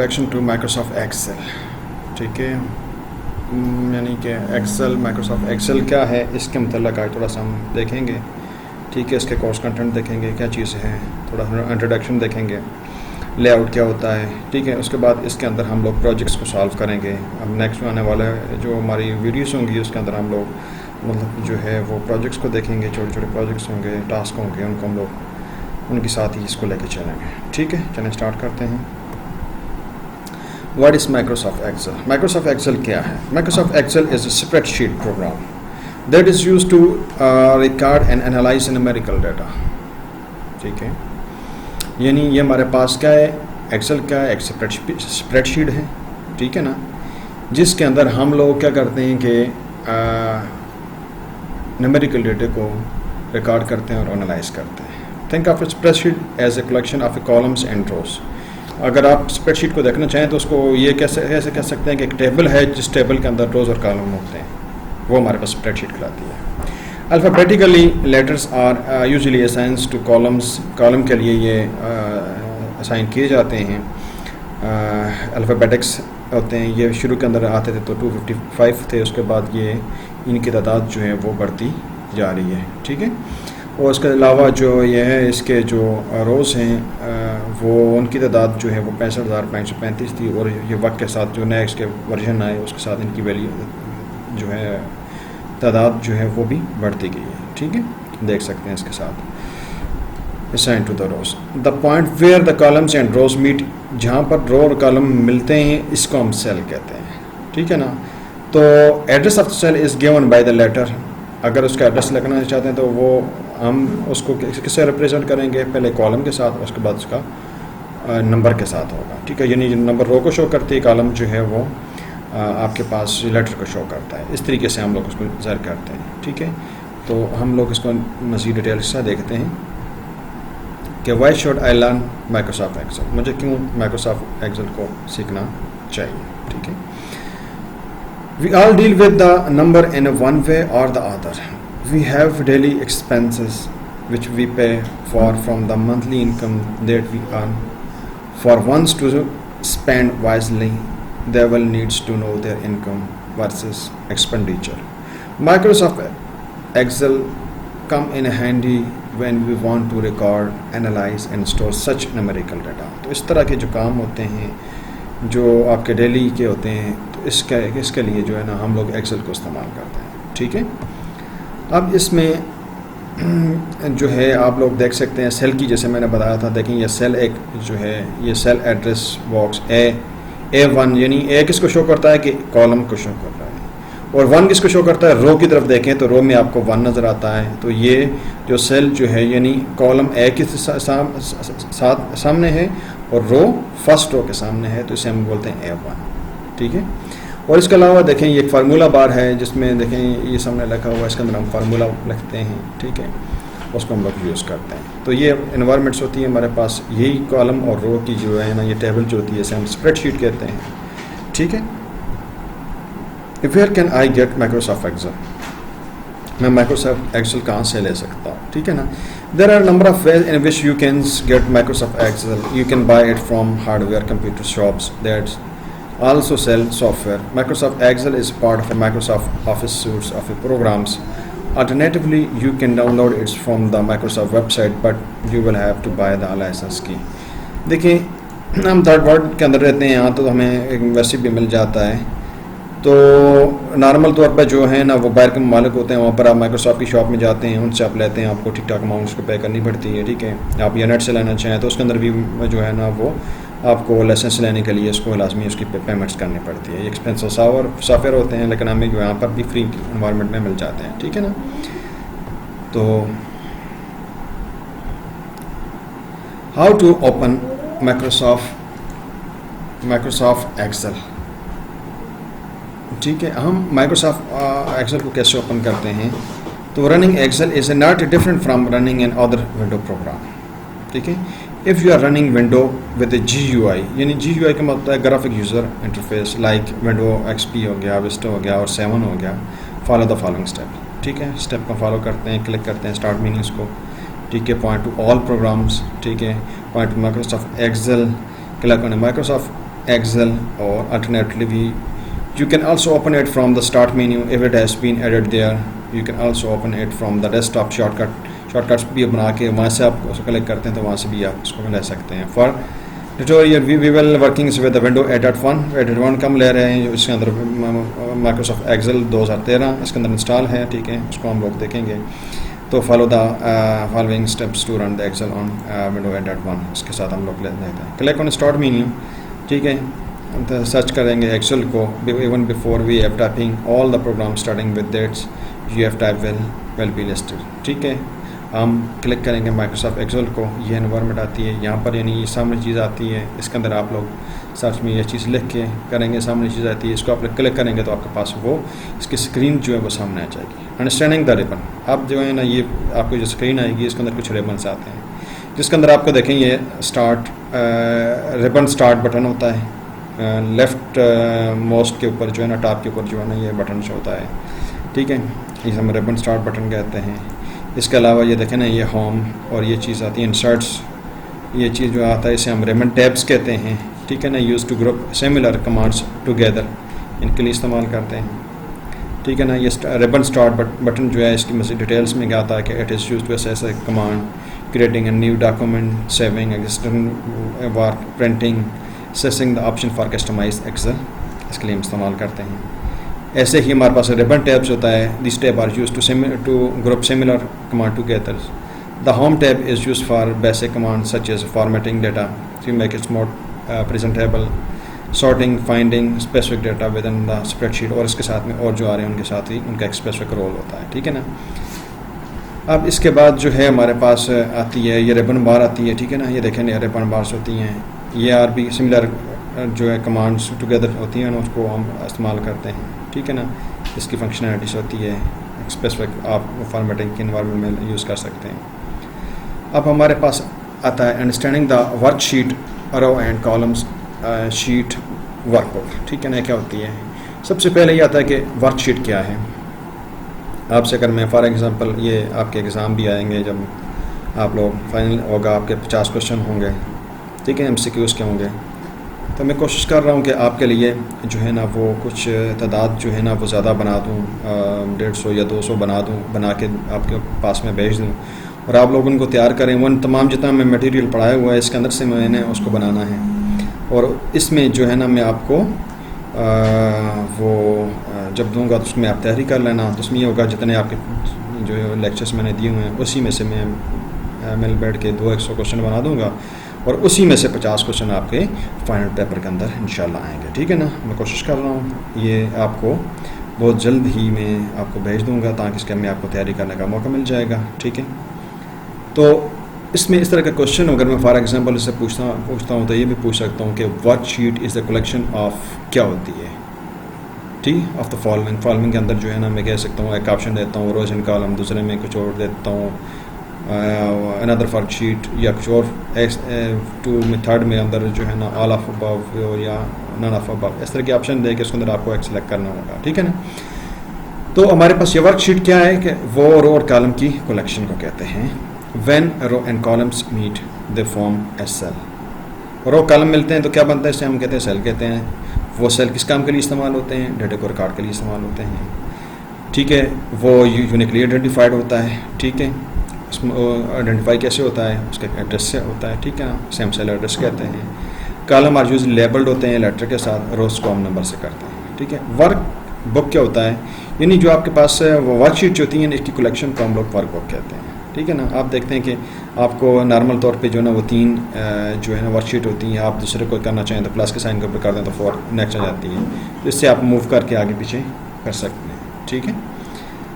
Introduction to Microsoft Excel. ठीक है, यानी कि एक्सेल, माइक्रोसॉफ्ट एक्सेल क्या है इसके मतलब आज थोड़ा सा हम देखेंगे। ठीक है, इसके कोर्स कंटेंट देखेंगे, क्या चीज़ है, थोड़ा इंट्रोडक्शन देखेंगे, लेआउट क्या होता है। ठीक है, उसके बाद इसके अंदर हम लोग प्रोजेक्ट्स को सॉल्व करेंगे। अब नेक्स्ट में आने वाला जो हमारी वीडियोस होंगी उसके अंदर हम लोग मतलब जो है वो प्रोजेक्ट्स को देखेंगे, छोटे छोटे प्रोजेक्ट्स होंगे, टास्क होंगे, उनको हम लोग उनके साथ ही इसको लेके चलेंगे। ठीक है, चलें स्टार्ट करते हैं। What is Microsoft Excel? Microsoft Excel क्या है? Microsoft Excel is a spreadsheet program that is used to record and analyze numerical data। ठीक है, यानी ये हमारे पास क्या है, एक्सेल का एक स्प्रेडशीट है। ठीक है ना, जिसके अंदर हम लोग क्या करते हैं कि न्यूमेरिकल डेटा को रिकॉर्ड करते हैं और एनालाइज करते हैं। Think of spreadsheet as a collection of columns and rows. अगर आप स्प्रेडशीट को देखना चाहें तो उसको ये कैसे कह सकते हैं कि एक टेबल है जिस टेबल के अंदर रोज और कॉलम होते हैं, वो हमारे पास स्प्रेडशीट कहलाती है। Alphabetically letters are usually assigns to columns. Column के लिए ये असाइन किए जाते हैं। अल्फ़ाबेटिक्स होते हैं, ये शुरू के अंदर आते थे तो 255 थे, उसके बाद ये इनकी तादाद जो है वो बढ़ती जा रही है। ठीक है, और उसके अलावा जो ये है इसके जो रोज़ हैं वो उनकी तादाद जो है वो 65,535 थी, और ये वक्त के साथ जो नए इसके वर्जन आए उसके साथ इनकी वैल्यू जो है तादाद जो है वो भी बढ़ती गई है। ठीक है, देख सकते हैं इसके साथ assign to the rows. The point where the columns and rows meet, जहाँ पर रो और कॉलम मिलते हैं इसको हम सेल कहते हैं। ठीक है ना, तो address of the cell is given by the letter. अगर उसका एड्रेस लिखना चाहते हैं तो वो हम उसको किससे रिप्रेजेंट करेंगे, पहले कॉलम के साथ, उसके बाद उसका नंबर के साथ होगा। ठीक है, यानी नंबर रो को शो करती है, कॉलम जो है वो आपके पास लेटर को शो करता है। इस तरीके से हम लोग उसको ज़र करते हैं। ठीक है, तो हम लोग इसको मज़ीद डिटेल से देखते हैं कि why should I learn Microsoft Excel, मुझे क्यों माइक्रोसॉफ्ट एक्सेल को सीखना चाहिए। ठीक है, we all deal with the number in one way और the other. We have daily expenses which we pay for from the monthly income that we earn. For once to spend wisely they will needs to know their income versus expenditure. Microsoft Excel come in handy when we want to record, analyze and store such numerical data। तो इस तरह के जो काम होते हैं जो आपके डेली के होते हैं, तो इसके लिए जो है ना हम लोग एक्सेल को इस्तेमाल करते हैं। ठीक है, अब इसमें जो है आप लोग देख सकते हैं सेल की, जैसे मैंने बताया था, देखें ये सेल एक जो है ये सेल एड्रेस बॉक्स A1, यानी ए किसको शो करता है कि कॉलम को शो कर रहा है, और 1 किसको शो करता है, रो की तरफ देखें तो रो में आपको 1 नज़र आता है। तो ये जो सेल जो है यानी कॉलम ए के सामने है और रो फर्स्ट रो के सामने है, तो इसे हम बोलते हैं A1। ठीक है, और इसके अलावा देखें ये एक फार्मूला बार है जिसमें देखें ये सामने लिखा हुआ है, इसके अंदर हम फार्मूला लिखते हैं। ठीक है, उसको हम लोग यूज़ करते हैं। तो ये इन्वायरमेंट्स होती है हमारे पास, यही कॉलम और रो की जो है ना ये टेबल जो होती है इसे हम स्प्रेडशीट कहते हैं। ठीक है, where can I get Microsoft Excel? मैं माइक्रोसॉफ्ट एक्सेल कहाँ से ले सकता हूँ? ठीक है ना, there are number of ways in which you can get Microsoft Excel. You can buy it from hardware computer shops that also sell software. Microsoft Excel is part of a Microsoft Office suite of programs. Alternatively, you can download it from the Microsoft website, but you will have to buy the license key। देखिए हम third world के अंदर रहते हैं, यहाँ तो हमें एक वैसे भी मिल जाता है। तो नॉर्मल तौर पर जो है ना वो बाहर के मालिक होते हैं, वहाँ पर आप माइक्रोसॉफ्ट की शॉप में जाते हैं, उनसे आप लेते हैं, आपको ठीक ठाक अमाउंट उसको पे करनी पड़ती है। ठीक है, आप या नेट से लेना चाहें तो उसके अंदर भी जो है ना वो आपको लाइसेंस लेने के लिए उसको लाजमी उसकी पेमेंट्स करनी पड़ती है। एक्सपेंसिव सॉफ्टवेयर होते हैं, लेकिन हमें जो यहाँ पर भी फ्री इन्वायरमेंट में मिल जाते हैं। ठीक है ना, तो how to open Microsoft Excel. ठीक है, हम माइक्रोसॉफ्ट एक्सेल को कैसे ओपन करते हैं? तो running Excel is not different from running another window program. ठीक है, if you are running window with GUI, यानी GUI का मतलब है graphic user interface, like window XP हो गया, विस्टा हो गया और 7 हो गया। Follow the following step. ठीक है, स्टेप को फॉलो करते हैं, क्लिक करते हैं स्टार्ट मीनिंग्स को। ठीक है, पॉइंट टू ऑल प्रोग्राम्स। ठीक है, point to Microsoft Excel, click on Microsoft Excel, or alternatively you can also open it from the start menu if it has been added there. You can also open it from the desktop shortcuts भी बना के वहाँ से आप उसको click करते हैं तो वहाँ से भी आप उसको ले सकते हैं. For tutorial we will working with the window 8.1 कम ले रहे हैं. इसके अंदर Microsoft Excel 2013 इसके अंदर इंस्टॉल है, ठीक है, उसको हम लोग देखेंगे. तो follow the following steps to run the Excel on window 8.1 इसके साथ हम लोग लेते हैं. क्लिक ऑन स्टार्ट मेन्यू, ठीक है, तो सर्च करेंगे एक्सेल को. Even before we have typing all the program starting with dates you have type will be listed, ठीक है. हम क्लिक करेंगे माइक्रोसॉफ्ट एक्सेल को, ये एनवायरनमेंट आती है यहाँ पर, यानी ये सामने चीज़ आती है. इसके अंदर आप लोग सर्च में ये चीज़ लिख के करेंगे, सामने चीज़ आती है, इसको आप क्लिक करेंगे तो आपके पास वो इसकी स्क्रीन जो है वो सामने आ जाएगी. अंडरस्टैंडिंग द रिबन, आप जो है ना ये आपको जो स्क्रीन आएगी इसके अंदर कुछ रिबन्स आते हैं जिसके अंदर आपको देखें ये स्टार्ट रिबन स्टार्ट बटन होता है. लेफ़्ट मोस्ट के ऊपर जो है ना, टॉप के ऊपर जो है ना ये बटन शो होता है, ठीक है, इसे हम रिबन स्टार्ट बटन कहते हैं. इसके अलावा ये देखें ना ये होम और ये चीज़ आती है इंसर्ट्स, ये चीज़ जो आता है इसे हम रिबन टैब्स कहते हैं, ठीक है ना. Use to group similar commands together, इनके लिए इस्तेमाल करते हैं, ठीक है ना. ये रिबन स्टार्ट बटन जो है इसकी मज़ीद डिटेल्स में क्या आता है कि it is used to access a command, creating a new document, saving existing work, printing, accessing the option for customise Excel, इसके लिए हम इस्तेमाल करते हैं. ऐसे ही हमारे पास रिबन टैब्स होता है. This tab are used to group similar command together. The home tab is used for basic command such as formatting data to make its more presentable, sorting, finding specific data within the spreadsheet, और इसके साथ में और जो आ रहे हैं उनके साथ ही उनका एक स्पेसिफिक रोल होता है, ठीक है ना. अब इसके बाद जो है हमारे पास आती है ये रिबन बार आती है, ठीक है ना. ये देखें ये रिबन बार्स होती हैं, ये आर भी सिमिलर जो है कमांड्स टुगेदर होती हैं ना, उसको हम इस्तेमाल करते हैं, ठीक है ना. इसकी फंक्शनैलिटीज़ होती है स्पेसिफिक, आप फॉर्मेटिंग के इन्वायरमेंट में यूज़ कर सकते हैं. अब हमारे पास आता है understanding the worksheet row and columns sheet workbook, ठीक है ना. क्या होती है, सबसे पहले ये आता है कि वर्कशीट क्या है. आपसे अगर मैं फॉर एग्ज़ाम्पल ये आपके एग्ज़ाम भी आएंगे, जब आप लोग फाइनल होगा आपके 50 क्वेश्चन होंगे, ठीक है, MCQs के होंगे, तो मैं कोशिश कर रहा हूँ कि आपके लिए जो है ना वो कुछ तादाद जो है ना वो ज़्यादा बना दूँ, 150 या 200 बना के आपके पास में भेज दूँ और आप लोग उनको तैयार करें. वन तमाम जितना मैं मटेरियल पढ़ाया हुआ है इसके अंदर से मैंने उसको बनाना है, और इसमें जो है ना मैं आपको वो जब दूंगा तो उसमें आप तैयारी कर लेना. तो उसमें ये होगा जितने आपके जो लेक्चर्स मैंने दिए हुए हैं उसी में से मैं मिल बैठ के 200 क्वेश्चन बना दूंगा और उसी में से 50 क्वेश्चन आपके फाइनल पेपर के अंदर इंशाल्लाह आएंगे, ठीक है ना. मैं कोशिश कर रहा हूँ ये आपको बहुत जल्द ही मैं आपको भेज दूंगा ताकि इसके में आपको तैयारी करने का मौका मिल जाएगा, ठीक है. तो इसमें इस तरह का क्वेश्चन अगर मैं फॉर एग्जांपल इससे पूछता हूँ तो ये भी पूछ सकता हूँ कि worksheet is the collection of क्या होती है, ठीक, ऑफ द फॉलोइंग के अंदर जो है ना मैं कह सकता हूँ एक ऑप्शन देता हूँ रोज एंड कॉलम, दूसरे में कुछ और देता हूँ अनदर वर्कशीट, या कुछ और थर्ड में अंदर जो है ना ऑल ऑफ अबव या नन ऑफ अबव, इस तरह के ऑप्शन दे के उसके अंदर आपको एक सेलेक्ट करना होगा, ठीक है ना. तो हमारे पास ये वर्कशीट क्या है कि वो रो और कॉलम की कलेक्शन को कहते हैं. When row and columns meet, they form a cell. Row column मिलते हैं तो क्या बनता है, इसे हम कहते हैं सेल कहते हैं. वो सेल किस काम के लिए इस्तेमाल होते हैं, डेटा को रिकॉर्ड के लिए इस्तेमाल होते हैं, ठीक है. वो यूनिकली आइडेंटिफाइड होता है, ठीक है. उसमें आइडेंटिफाई कैसे होता है, उसका एड्रेस से होता है, ठीक है ना, सेम सेल एड्रेस कहते हैं. कॉलम आर यूज लेबल्ड होते हैं लेटर के साथ, रोज को हम नंबर से करते हैं, ठीक है. वर्क बुक क्या होता है, यानी जो आपके पास वो वर्कशीट जो होती है इसकी कलेक्शन को हम लोग वर्क बुक कहते हैं, ठीक है ना. आप देखते हैं कि आपको नॉर्मल तौर पे जो है ना वो 3 जो है ना वर्कशीट होती हैं. आप दूसरे को करना चाहें तो प्लस के साइन के ऊपर कर दें तो फॉर नेक्स्ट आ जाती है, तो इससे आप मूव करके आगे पीछे कर सकते हैं, ठीक है.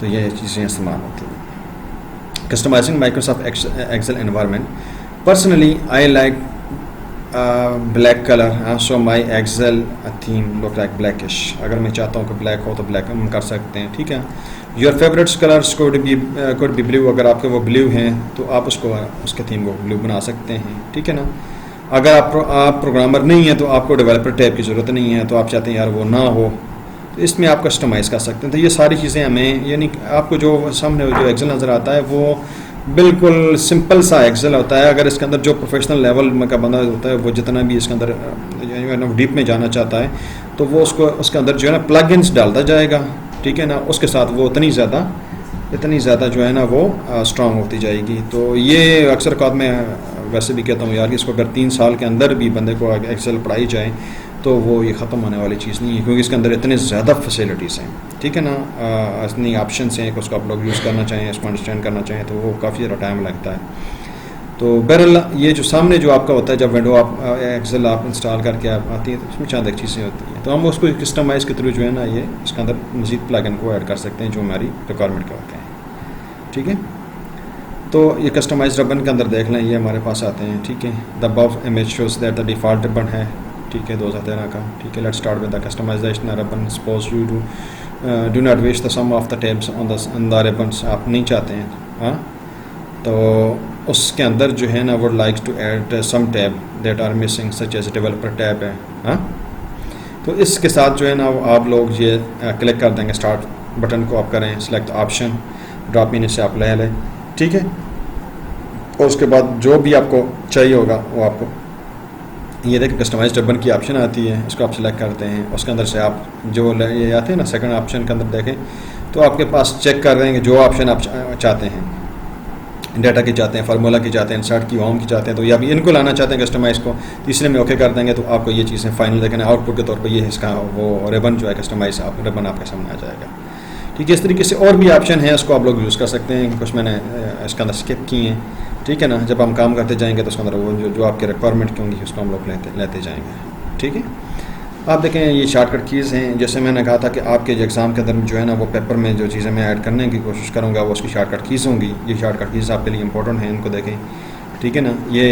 तो ये चीज़ें इस्तेमाल होती हैं. Customising Microsoft Excel environment, personally I like black colour, so my Excel theme look like blackish. अगर मैं चाहता हूँ कि ब्लैक हो तो ब्लैक हम कर सकते हैं, ठीक है. Your favourites colours could be blue, अगर आपके वो ब्लू हैं तो आप उसके थीम को ब्लू बना सकते हैं, ठीक है ना. अगर आप प्रोग्रामर नहीं हैं तो आपको डेवलपर टैब की ज़रूरत नहीं है, तो आप चाहते हैं यार वो ना हो तो इसमें आप कस्टमाइज़ कर सकते हैं. तो ये सारी चीज़ें हमें, यानी आपको जो सामने जो एक्सेल नज़र आता है वो बिल्कुल सिंपल सा एक्सेल होता है। अगर इसके अंदर जो प्रोफेशनल लेवल में का बंदा होता है वो जितना भी इसके अंदर डीप में जाना चाहता है तो वो उसको उसके अंदर जो है ना प्लगइन्स डालता जाएगा, ठीक है ना, उसके साथ वो इतनी ज़्यादा जो है ना वो स्ट्रांग होती जाएगी। तो ये अक्सर औक़ात मैं वैसे भी कहता हूँ यार कि इसको अगर 3 साल के अंदर भी बंदे को एक्सेल पढ़ाई जाए तो वो ये ख़त्म होने वाली चीज़ नहीं है, क्योंकि इसके अंदर इतने ज़्यादा फैसिलिटीज़ हैं, ठीक है ना, इतनी ऑप्शंस हैं कि उसको आप लोग यूज़ करना चाहें, इसको अंडरस्टैंड करना चाहें तो वो काफ़ी ज़्यादा टाइम लगता है। तो बहरहाल ये जो सामने जो आपका होता है जब विंडो आप एक्सेल आप इंस्टॉल करके आप आती है तो उसमें चंद एक चीज़ें होती हैं, तो हम उसको कस्टमाइज़ के थ्रू जो है ना ये इसके अंदर मज़ीद प्लगइन को ऐड कर सकते हैं जो हमारी रिक्वायरमेंट के होते हैं, ठीक है। तो ये कस्टमाइज रिबन के अंदर देख लें, ये हमारे पास आते हैं, ठीक है। The above image shows that the default ribbon है, ठीक है, 2013 का, ठीक है। Let's start with the customisation ribbon. Suppose you do not wish the some of the tabs on the ribbons, आप नहीं चाहते हैं, हाँ, तो उसके अंदर जो है ना would like to add some tab that are missing such as developer tab है, हाँ। तो इसके साथ जो है ना आप लोग ये क्लिक कर देंगे, स्टार्ट बटन को आप करें, सिलेक्ट ऑप्शन, ड्रॉप इन से आप ले लें, ठीक है। और उसके बाद जो भी आपको चाहिए होगा वो आपको ये देखें कस्टमाइज रिबन की ऑप्शन आती है, इसको आप सिलेक्ट करते हैं, उसके अंदर से आप जो ये आते हैं ना सेकंड ऑप्शन के अंदर देखें तो आपके पास चेक कर रहे हैं कि जो ऑप्शन आप चाहते हैं, डाटा की चाहते हैं, फार्मूला की चाहते हैं, इंसर्ट की, होम की चाहते हैं, तो या इनको लाना चाहते हैं कस्टमाइज़ को, तीसरे में ओके कर देंगे तो आपको ये चीज़ें फाइनल देखें आउटपुट के तौर पर ये इसका वो रिबन जो है कस्टमाइज रिबन आपके सामने आ जाएगा, ठीक है। इस तरीके से और भी ऑप्शन है, इसको आप लोग यूज़ कर सकते हैं, कुछ मैंने इसके अंदर स्किप किए हैं, ठीक है ना। जब हम काम करते जाएंगे तो उसके अंदर वो जो आपके रिक्वायरमेंट की होंगी उसको हम लोग लेते जाएंगे, ठीक है। आप देखें ये शॉर्टकट कीज़ हैं, जैसे मैंने कहा था कि आपके जो एग्ज़ाम के अंदर जो है ना वो पेपर में जो चीज़ें मैं ऐड करने की कोशिश करूँगा वो उसकी शॉर्टकट कीज़ होंगी। ये शॉर्टकट कीज़ आपके लिए इंपॉर्टेंट हैं, इनको देखें, ठीक है ना। ये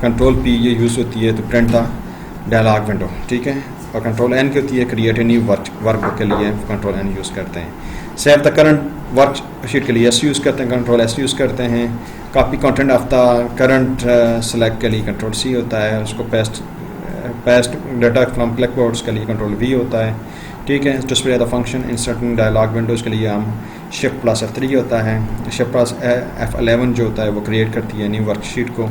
कंट्रोल P ये यूज़ होती है तो प्रिंट द डायलॉग विंडो, ठीक है, और कंट्रोल N की होती है क्रिएट ए न्यू वर्कबुक के लिए कंट्रोल N यूज़ करते हैं। सेव द करंट वर्कशीट के लिए S यूज़ करते हैं, कंट्रोल S यूज़ करते हैं। Copy content of the current select के लिए कंट्रोल C होता है, उसको पेस्ट डाटा फ्रॉम क्लिपबोर्ड्स के लिए कंट्रोल V होता है, ठीक है। Display the function in certain dialog windows के लिए हम शिफ्ट प्लस F3 होता है, शिफ्ट प्लस F11 जो होता है वो क्रिएट करती है न्यू वर्कशीट को,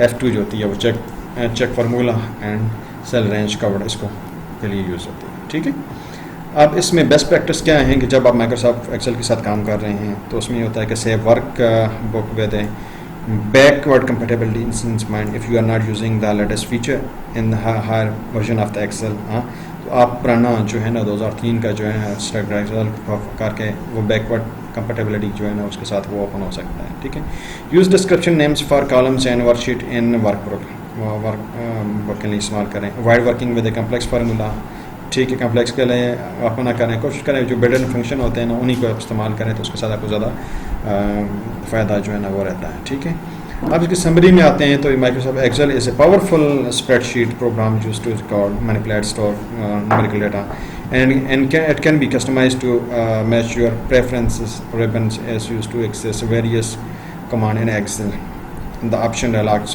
F2 जो होती है वो check formula and cell range covered इसको के लिए यूज़ होती है, ठीक है। अब इसमें बेस्ट प्रैक्टिस क्या है कि जब आप माइक्रोसॉफ्ट एक्सेल के साथ काम कर रहे हैं तो उसमें होता है कि save work book with backward compatibility in mind if you are not using the latest feature in the higher version of the Excel, हाँ, तो आप पुराना जो है ना 2003 का जो है एक्सेल करके वो बैकवर्ड कंपेटेबिलिटी जो है ना उसके साथ वो ओपन हो सकता है, ठीक है। Use description names for columns and worksheet in work के लिए इस्तेमाल करें। Avoid working with A complex formula, ठीक है, कम्प्लेक्स के लिए आप ना करें, कोशिश करें जो बिल्ट इन फंक्शन होते हैं ना उन्हीं को इस्तेमाल करें तो उसके साथ आपको ज़्यादा फ़ायदा जो है ना वो रहता है, ठीक है। अब इसकी समरी में आते हैं तो Microsoft Excel is a powerful spreadsheet program used to record manipulate store numerical data and it can be customized to match your preferences. Ribbons is used to access various command in Excel. The option dialog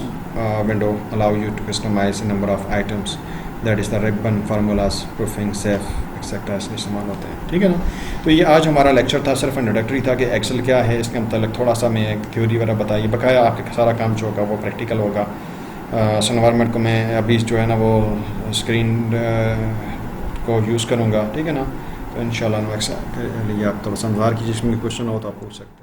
window allow you to customize a number of items, that is the ribbon, formulas, proofing, save, etcetera इसमें इस्तेमाल होते हैं, ठीक है ना। तो ये आज हमारा लेक्चर था, सिर्फ इंट्रोडक्टरी था कि एक्सेल क्या है, इसके मतलब थोड़ा सा मैं एक थ्योरी वगैरह बताइए, बकाया आपके सारा काम जो होगा वो प्रैक्टिकल होगा। एनवायरनमेंट को मैं अभी जो है ना वो स्क्रीन को यूज़ करूँगा, ठीक है ना। तो इंशाल्लाह नेक्स्ट के लिए आप थोड़ा सा इंतज़ार कीजिए, जिसमें क्वेश्चन हो तो आप पूछ सकते हैं।